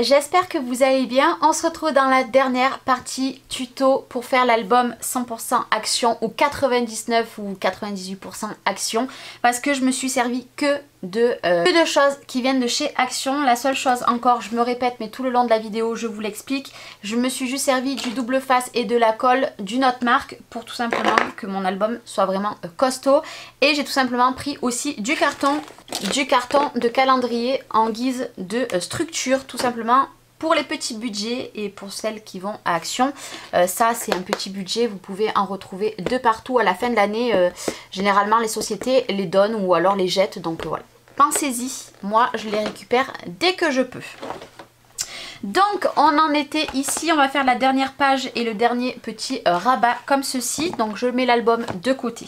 j'espère que vous allez bien. On se retrouve dans la dernière partie tuto pour faire l'album 100% action ou 99 ou 98% action, parce que je me suis servi que de choses qui viennent de chez Action. La seule chose, encore je me répète mais tout le long de la vidéo je vous l'explique, je me suis juste servi du double face et de la colle d'une autre marque pour tout simplement que mon album soit vraiment costaud. Et j'ai tout simplement pris aussi du carton de calendrier en guise de structure, tout simplement pour les petits budgets et pour celles qui vont à Action. Ça c'est un petit budget, vous pouvez en retrouver de partout à la fin de l'année. Généralement les sociétés les donnent ou alors les jettent, donc voilà. Pensez-y, moi je les récupère dès que je peux. Donc on en était ici, on va faire la dernière page et le dernier petit rabat comme ceci. Donc je mets l'album de côté.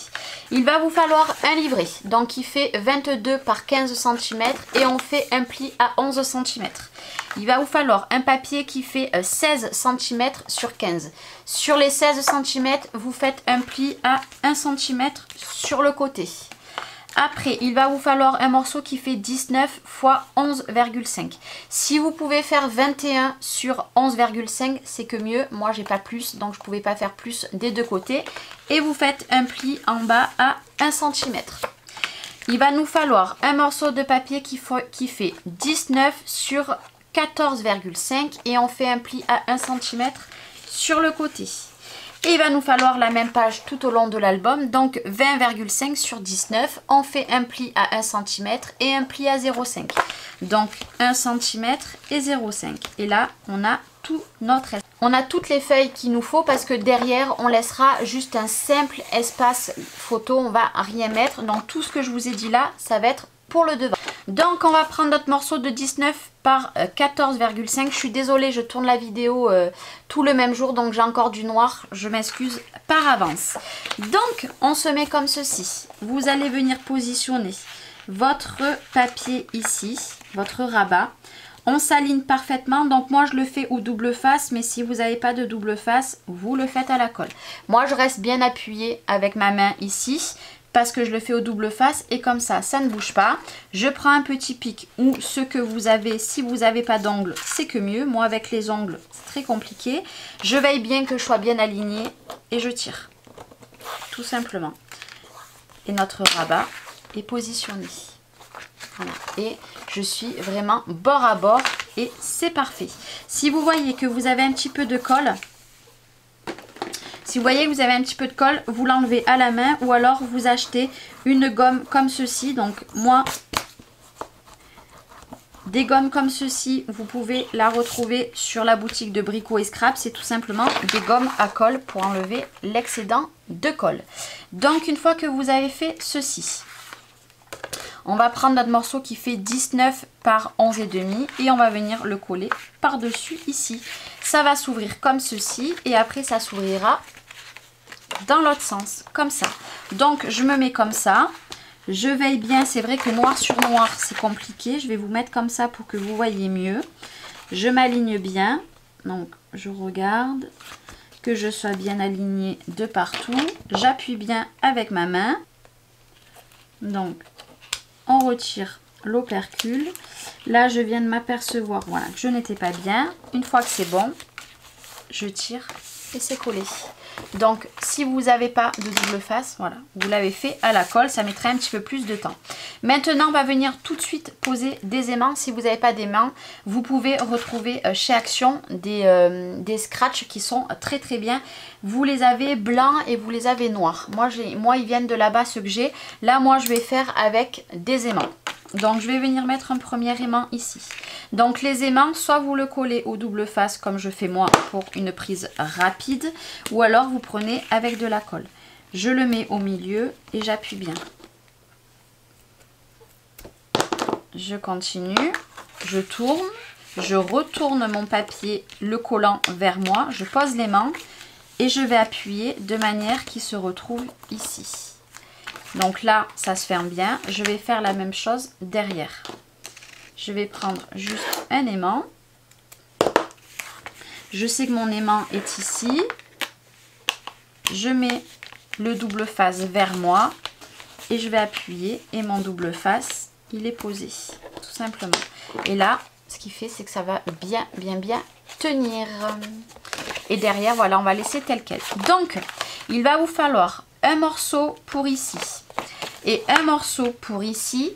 Il va vous falloir un livret, donc il fait 22 par 15 cm et on fait un pli à 11 cm. Il va vous falloir un papier qui fait 16 cm sur 15. Sur les 16 cm, vous faites un pli à 1 cm sur le côté. Après, il va vous falloir un morceau qui fait 19 x 11,5. Si vous pouvez faire 21 sur 11,5, c'est que mieux. Moi, j'ai pas plus, donc je pouvais pas faire plus des deux côtés. Et vous faites un pli en bas à 1 cm. Il va nous falloir un morceau de papier qui fait 19 sur 14,5 et on fait un pli à 1 cm sur le côté. Et il va nous falloir la même page tout au long de l'album, donc 20,5 sur 19, on fait un pli à 1 cm et un pli à 0,5. Donc 1 cm et 0,5. Et là, on a tout notre espace. On a toutes les feuilles qu'il nous faut parce que derrière, on laissera juste un simple espace photo, on va rien mettre. Donc tout ce que je vous ai dit là, ça va être pour le devant. Donc on va prendre notre morceau de 19 par 14,5. Je suis désolée, je tourne la vidéo tout le même jour, donc j'ai encore du noir. Je m'excuse par avance. Donc on se met comme ceci. Vous allez venir positionner votre papier ici, votre rabat. On s'aligne parfaitement, donc moi je le fais au double face, mais si vous n'avez pas de double face, vous le faites à la colle. Moi je reste bien appuyée avec ma main ici, parce que je le fais au double face et comme ça ne bouge pas. Je prends un petit pic ou ce que vous avez, si vous n'avez pas d'ongles c'est que mieux. Moi avec les ongles c'est très compliqué. Je veille bien que je sois bien alignée et je tire tout simplement. Et notre rabat est positionné. Voilà. Et je suis vraiment bord à bord et c'est parfait. Si vous voyez que vous avez un petit peu de colle, si vous voyez que vous avez un petit peu de colle, vous l'enlevez à la main ou alors vous achetez une gomme comme ceci. Donc moi, des gommes comme ceci, vous pouvez la retrouver sur la boutique de Brico et Scrap. C'est tout simplement des gommes à colle pour enlever l'excédent de colle. Donc une fois que vous avez fait ceci, on va prendre notre morceau qui fait 19 par 11,5 et on va venir le coller par-dessus ici. Ça va s'ouvrir comme ceci et après ça s'ouvrira dans l'autre sens, comme ça. Donc je me mets comme ça. Je veille bien, c'est vrai que noir sur noir c'est compliqué. Je vais vous mettre comme ça pour que vous voyez mieux. Je m'aligne bien. Donc je regarde que je sois bien alignée de partout. J'appuie bien avec ma main. Donc on retire l'opercule. Là je viens de m'apercevoir, voilà, que je n'étais pas bien. Une fois que c'est bon, je tire et c'est collé. Donc si vous n'avez pas de double face, voilà, vous l'avez fait à la colle, ça mettrait un petit peu plus de temps. Maintenant on va venir tout de suite poser des aimants. Si vous n'avez pas d'aimants, vous pouvez retrouver chez Action des scratchs qui sont très très bien. Vous les avez blancs et vous les avez noirs. Moi ils viennent de là-bas ceux que j'ai. Là moi je vais faire avec des aimants. Donc je vais venir mettre un premier aimant ici. Donc les aimants, soit vous le collez au double face comme je fais moi pour une prise rapide, ou alors vous prenez avec de la colle. Je le mets au milieu et j'appuie bien. Je continue, je tourne, je retourne mon papier, le collant vers moi, je pose l'aimant et je vais appuyer de manière qu'il se retrouve ici. Donc là, ça se ferme bien. Je vais faire la même chose derrière. Je vais prendre juste un aimant. Je sais que mon aimant est ici. Je mets le double face vers moi et je vais appuyer et mon double face, il est posé, tout simplement. Et là, ce qui fait c'est que ça va bien tenir. Et derrière, voilà, on va laisser tel quel. Donc, il va vous falloir un morceau pour ici et un morceau pour ici,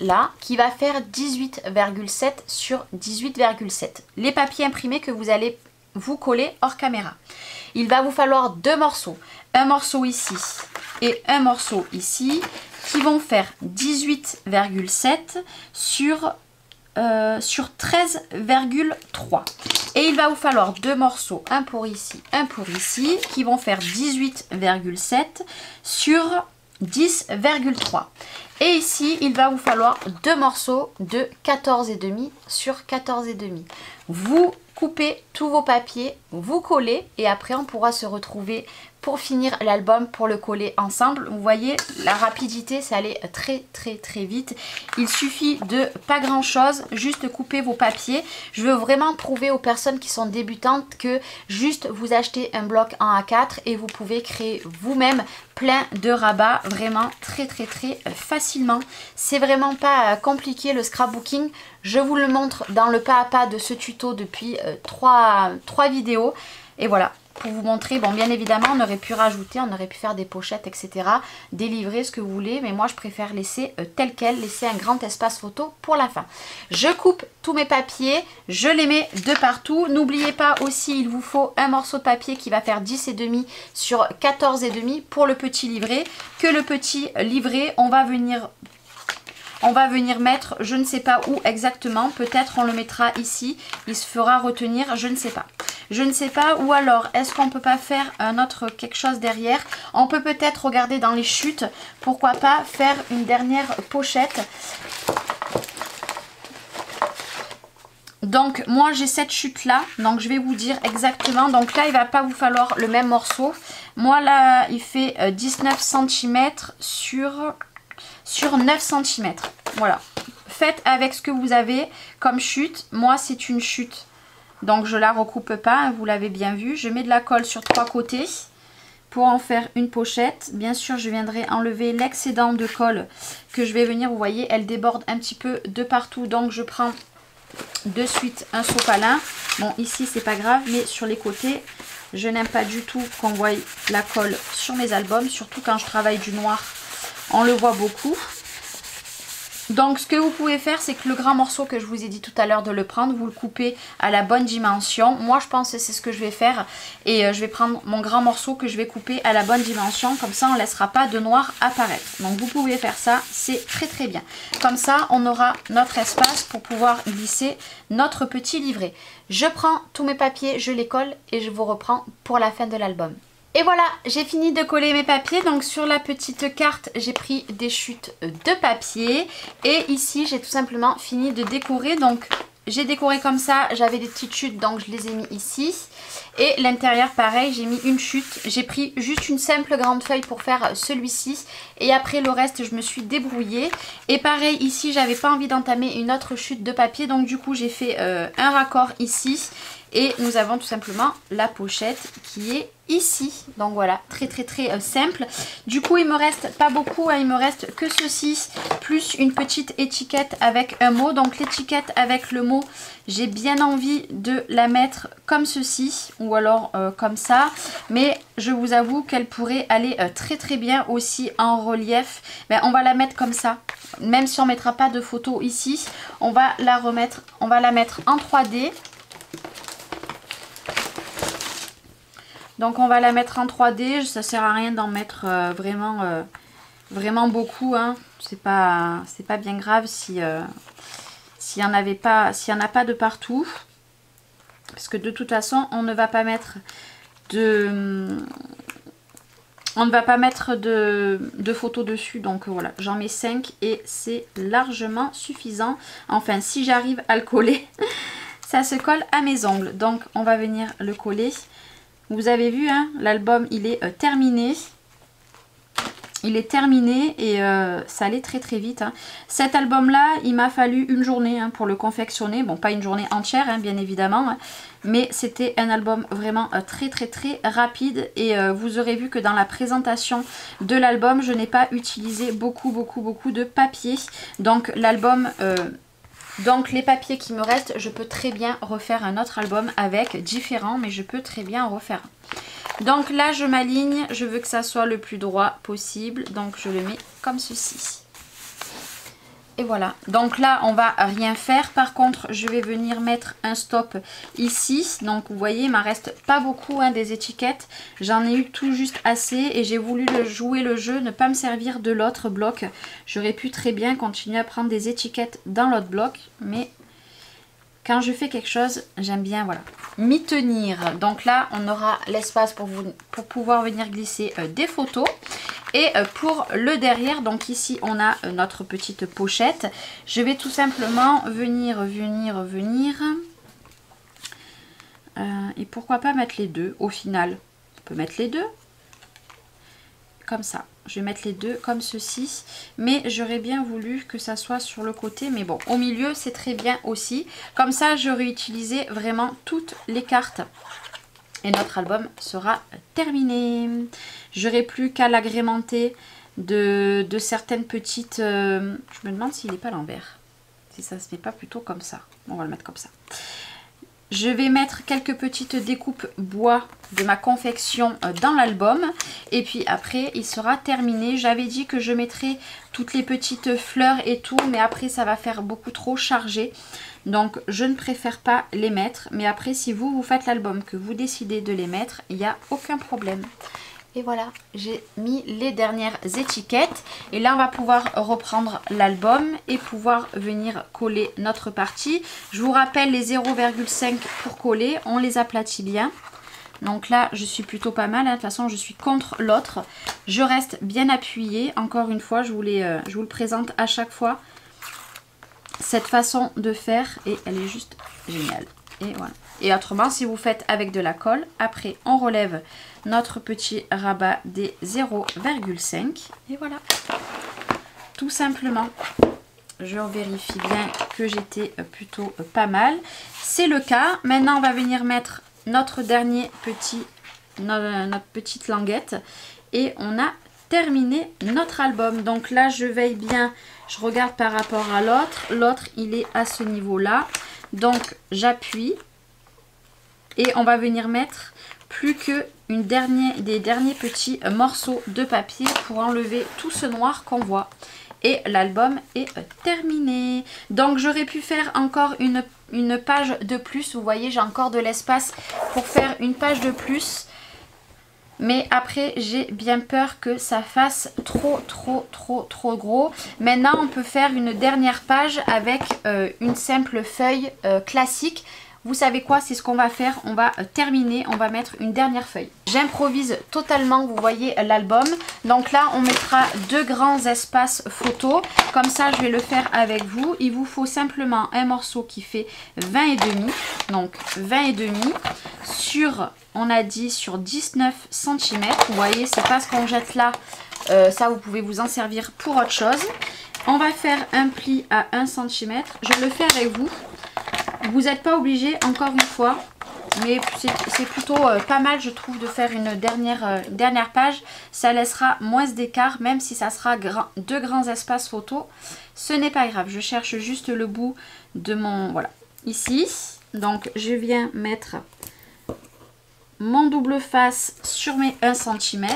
là, qui va faire 18,7 sur 18,7. Les papiers imprimés que vous allez vous coller hors caméra. Il va vous falloir deux morceaux. Un morceau ici et un morceau ici, qui vont faire 18,7 sur 13,3. Et il va vous falloir deux morceaux, un pour ici, un pour ici, qui vont faire 18,7 sur 10,3. Et ici, il va vous falloir deux morceaux de 14,5 sur 14,5. Vous coupez tous vos papiers, vous collez et après on pourra se retrouver pour finir l'album, pour le coller ensemble. Vous voyez, la rapidité, ça allait très vite. Il suffit de pas grand chose, juste couper vos papiers. Je veux vraiment prouver aux personnes qui sont débutantes que juste vous achetez un bloc en A4 et vous pouvez créer vous-même plein de rabats, vraiment très facilement. C'est vraiment pas compliqué le scrapbooking. Je vous le montre dans le pas à pas de ce tuto depuis trois vidéos. Et voilà, pour vous montrer, bon bien évidemment on aurait pu rajouter, on aurait pu faire des pochettes, etc. Délivrer ce que vous voulez, mais moi je préfère laisser tel quel, laisser un grand espace photo pour la fin. Je coupe tous mes papiers, je les mets de partout. N'oubliez pas aussi, il vous faut un morceau de papier qui va faire 10,5 sur 14,5 pour le petit livret. Que le petit livret, on va venir mettre, je ne sais pas où exactement, peut-être on le mettra ici, il se fera retenir, je ne sais pas. Je ne sais pas, ou alors est-ce qu'on peut pas faire un autre quelque chose derrière? On peut peut-être regarder dans les chutes, pourquoi pas faire une dernière pochette. Donc moi j'ai cette chute là, donc je vais vous dire exactement. Donc là il va pas vous falloir le même morceau. Moi là il fait 19 cm sur 9 cm. Voilà. Faites avec ce que vous avez comme chute. Moi c'est une chute, donc je la recoupe pas, hein, vous l'avez bien vu. Je mets de la colle sur trois côtés pour en faire une pochette. Bien sûr je viendrai enlever l'excédent de colle que je vais venir, vous voyez elle déborde un petit peu de partout, donc je prends de suite un sopalin. Bon ici c'est pas grave, mais sur les côtés je n'aime pas du tout qu'on voie la colle sur mes albums, surtout quand je travaille du noir, on le voit beaucoup. Donc ce que vous pouvez faire, c'est que le grand morceau que je vous ai dit tout à l'heure de le prendre, vous le coupez à la bonne dimension. Moi je pense que c'est ce que je vais faire, et je vais prendre mon grand morceau que je vais couper à la bonne dimension, comme ça on ne laissera pas de noir apparaître. Donc vous pouvez faire ça, c'est très bien. Comme ça on aura notre espace pour pouvoir glisser notre petit livret. Je prends tous mes papiers, je les colle et je vous reprends pour la fin de l'album. Et voilà, j'ai fini de coller mes papiers. Donc sur la petite carte, j'ai pris des chutes de papier. Et ici, j'ai tout simplement fini de décorer. Donc j'ai décoré comme ça, j'avais des petites chutes, donc je les ai mis ici. Et l'intérieur, pareil, j'ai mis une chute. J'ai pris juste une simple grande feuille pour faire celui-ci. Et après, le reste, je me suis débrouillée. Et pareil, ici, j'avais pas envie d'entamer une autre chute de papier. Donc du coup, j'ai fait un raccord ici. Et nous avons tout simplement la pochette qui est ici. Donc voilà, très simple. Du coup il me reste pas beaucoup, hein, il me reste que ceci, plus une petite étiquette avec un mot. Donc l'étiquette avec le mot, j'ai bien envie de la mettre comme ceci, ou alors comme ça. Mais je vous avoue qu'elle pourrait aller très bien aussi en relief. Ben, on va la mettre comme ça. Même si on ne mettra pas de photo ici, on va la remettre, on va la mettre en 3D. Donc on va la mettre en 3D, ça sert à rien d'en mettre vraiment beaucoup, hein. C'est pas bien grave s'il y en avait pas, s'il y en a pas de partout, parce que de toute façon on ne va pas mettre de photos dessus. Donc voilà, j'en mets 5 et c'est largement suffisant. Enfin si j'arrive à le coller, ça se colle à mes ongles. Donc on va venir le coller. Vous avez vu, hein, l'album il est terminé. Il est terminé et ça allait très vite, hein. Cet album là, il m'a fallu une journée, hein, pour le confectionner. Bon, pas une journée entière, hein, bien évidemment, hein, mais c'était un album vraiment très rapide. Et vous aurez vu que dans la présentation de l'album, je n'ai pas utilisé beaucoup de papier. Donc l'album Donc les papiers qui me restent, je peux très bien refaire un autre album avec différents, mais je peux très bien en refaire un. Donc là je m'aligne, je veux que ça soit le plus droit possible, donc je le mets comme ceci. Et voilà, donc là on va rien faire. Par contre je vais venir mettre un stop ici. Donc vous voyez il m'en reste pas beaucoup hein, des étiquettes. J'en ai eu tout juste assez et j'ai voulu jouer le jeu, ne pas me servir de l'autre bloc. J'aurais pu très bien continuer à prendre des étiquettes dans l'autre bloc, mais quand je fais quelque chose, j'aime bien voilà, m'y tenir. Donc là on aura l'espace pour pouvoir venir glisser des photos. Et pour le derrière, donc ici on a notre petite pochette. Je vais tout simplement venir. Et pourquoi pas mettre les deux au final. On peut mettre les deux. Comme ça. Je vais mettre les deux comme ceci. Mais j'aurais bien voulu que ça soit sur le côté. Mais bon, au milieu c'est très bien aussi. Comme ça j'aurais utilisé vraiment toutes les cartes. Et notre album sera terminé. J'aurai plus qu'à l'agrémenter de certaines petites... je me demande s'il n'est pas à l'envers. Si ça se met pas plutôt comme ça. On va le mettre comme ça. Je vais mettre quelques petites découpes bois de ma confection dans l'album. Et puis après, il sera terminé. J'avais dit que je mettrais toutes les petites fleurs et tout. Mais après, ça va faire beaucoup trop chargé. Donc, je ne préfère pas les mettre. Mais après, si vous faites l'album, que vous décidez de les mettre, il n'y a aucun problème. Et voilà, j'ai mis les dernières étiquettes. Et là, on va pouvoir reprendre l'album et pouvoir venir coller notre partie. Je vous rappelle les 0,5 pour coller. On les aplatit bien. Donc là, je suis plutôt pas mal. De toute façon, je suis contre l'autre. Je reste bien appuyée. Encore une fois, je vous le présente à chaque fois. Cette façon de faire. Et elle est juste géniale. Et voilà. Et autrement, si vous faites avec de la colle, après on relève notre petit rabat des 0,5. Et voilà. Tout simplement. Je vérifie bien que j'étais plutôt pas mal. C'est le cas. Maintenant, on va venir mettre notre dernier notre petite languette. Et on a terminé notre album. Donc là, je veille bien. Je regarde par rapport à l'autre. L'autre, il est à ce niveau-là. Donc, j'appuie. Et on va venir mettre plus que des derniers petits morceaux de papier pour enlever tout ce noir qu'on voit. Et l'album est terminé. Donc j'aurais pu faire encore une page de plus. Vous voyez, j'ai encore de l'espace pour faire une page de plus. Mais après, j'ai bien peur que ça fasse trop gros. Maintenant, on peut faire une dernière page avec une simple feuille classique. Vous savez quoi, c'est ce qu'on va faire. On va terminer, on va mettre une dernière feuille. J'improvise totalement, vous voyez l'album. Donc là, on mettra 2 grands espaces photos. Comme ça, je vais le faire avec vous. Il vous faut simplement un morceau qui fait 20,5. Donc 20,5 sur, on a dit, sur 19 cm. Vous voyez, c'est pas ce qu'on jette là. Ça, vous pouvez vous en servir pour autre chose. On va faire un pli à 1 cm. Je le fais avec vous. Vous n'êtes pas obligé, encore une fois, mais c'est plutôt pas mal, je trouve, de faire une dernière page. Ça laissera moins d'écart, même si ça sera 2 grands espaces photo. Ce n'est pas grave, je cherche juste le bout de mon... Voilà, ici. Donc, je viens mettre mon double face sur mes 1 cm.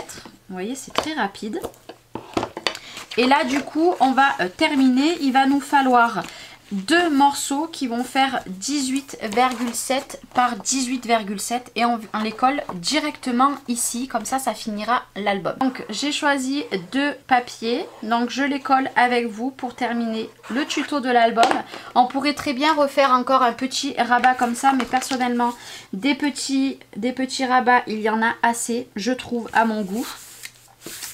Vous voyez, c'est très rapide. Et là, du coup, on va terminer. Il va nous falloir 2 morceaux qui vont faire 18,7 par 18,7 et on les colle directement ici, comme ça finira l'album. Donc j'ai choisi 2 papiers, donc je les colle avec vous pour terminer le tuto de l'album. On pourrait très bien refaire encore un petit rabat comme ça, mais personnellement des petits rabats, il y en a assez, je trouve, à mon goût.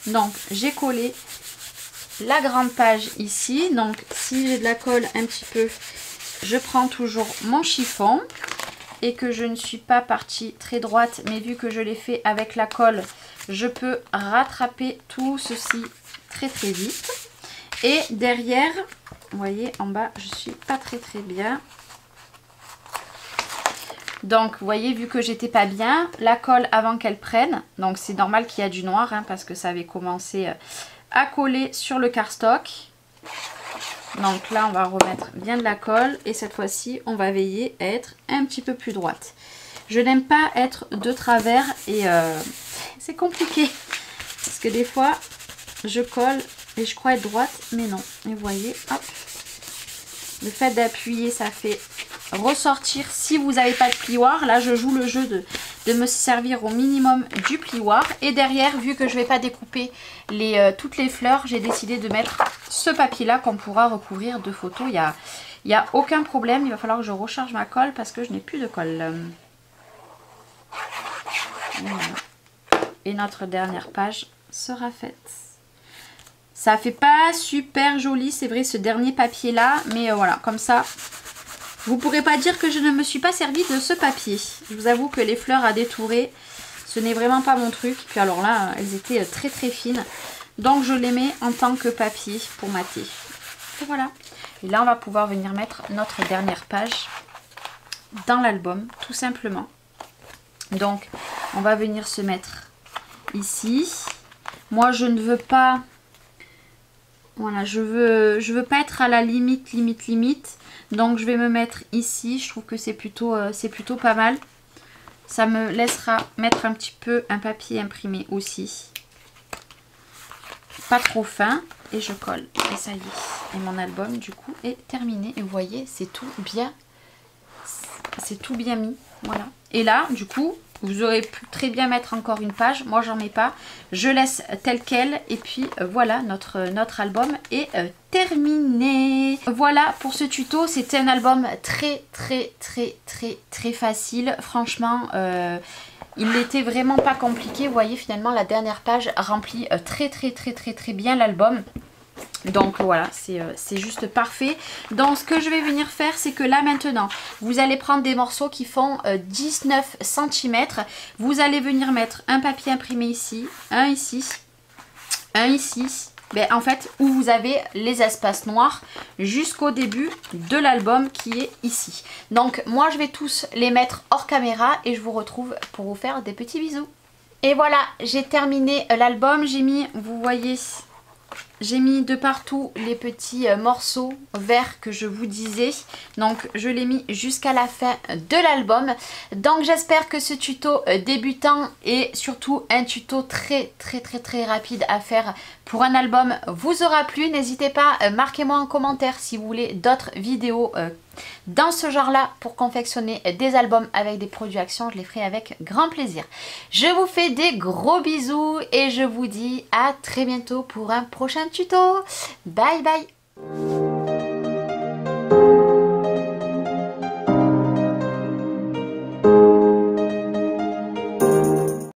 Donc j'ai collé la grande page ici. Donc si j'ai de la colle un petit peu, je prends toujours mon chiffon et que je ne suis pas partie très droite, mais vu que je l'ai fait avec la colle, je peux rattraper tout ceci très vite. Et derrière, vous voyez en bas, je suis pas très bien. Donc vous voyez, vu que j'étais pas bien, la colle avant qu'elle prenne, donc c'est normal qu'il y a du noir hein, parce que ça avait commencé à coller sur le cardstock. Donc là, on va remettre bien de la colle et cette fois-ci, on va veiller à être un petit peu plus droite. Je n'aime pas être de travers et c'est compliqué parce que des fois, je colle et je crois être droite, mais non. Et vous voyez, hop, le fait d'appuyer, ça fait ressortir. Si vous n'avez pas de plioir, là, je joue le jeu de me servir au minimum du plioir. Et derrière, vu que je ne vais pas découper toutes les fleurs, j'ai décidé de mettre ce papier-là qu'on pourra recouvrir de photos. Il y a aucun problème. Il va falloir que je recharge ma colle parce que je n'ai plus de colle. Voilà. Et notre dernière page sera faite. Ça fait pas super joli, c'est vrai, ce dernier papier là, mais voilà, comme ça, vous pourrez pas dire que je ne me suis pas servi de ce papier. Je vous avoue que les fleurs à détourer, ce n'est vraiment pas mon truc. Puis alors là, elles étaient très très fines, donc je les mets en tant que papier pour mater. Et voilà. Et là, on va pouvoir venir mettre notre dernière page dans l'album, tout simplement. Donc, on va venir se mettre ici. Moi, je ne veux pas... Voilà, je veux pas être à la limite. Donc, je vais me mettre ici. Je trouve que c'est plutôt pas mal. Ça me laissera mettre un petit peu un papier imprimé aussi. Pas trop fin. Et je colle. Et ça y est. Et mon album, du coup, est terminé. Et vous voyez, c'est tout bien mis. Voilà. Et là, du coup... Vous aurez pu très bien mettre encore une page. Moi, j'en mets pas. Je laisse tel quel. Et puis, voilà, notre album est terminé. Voilà pour ce tuto. C'était un album très facile. Franchement, il n'était vraiment pas compliqué. Vous voyez, finalement, la dernière page remplit très bien l'album. Donc voilà, c'est juste parfait. Donc ce que je vais venir faire, c'est que là maintenant, vous allez prendre des morceaux qui font 19 cm. Vous allez venir mettre un papier imprimé ici, un ici, un ici. Ben, en fait, où vous avez les espaces noirs jusqu'au début de l'album qui est ici. Donc moi, je vais tous les mettre hors caméra et je vous retrouve pour vous faire des petits bisous. Et voilà, j'ai terminé l'album. J'ai mis, vous voyez... J'ai mis de partout les petits morceaux verts que je vous disais. Donc je l'ai mis jusqu'à la fin de l'album. Donc j'espère que ce tuto débutant est surtout un tuto très rapide à faire pour un album vous aura plu. N'hésitez pas, marquez-moi en commentaire si vous voulez d'autres vidéos dans ce genre là pour confectionner des albums avec des produits Action. Je les ferai avec grand plaisir. Je vous fais des gros bisous et je vous dis à très bientôt pour un prochain tuto. Bye bye.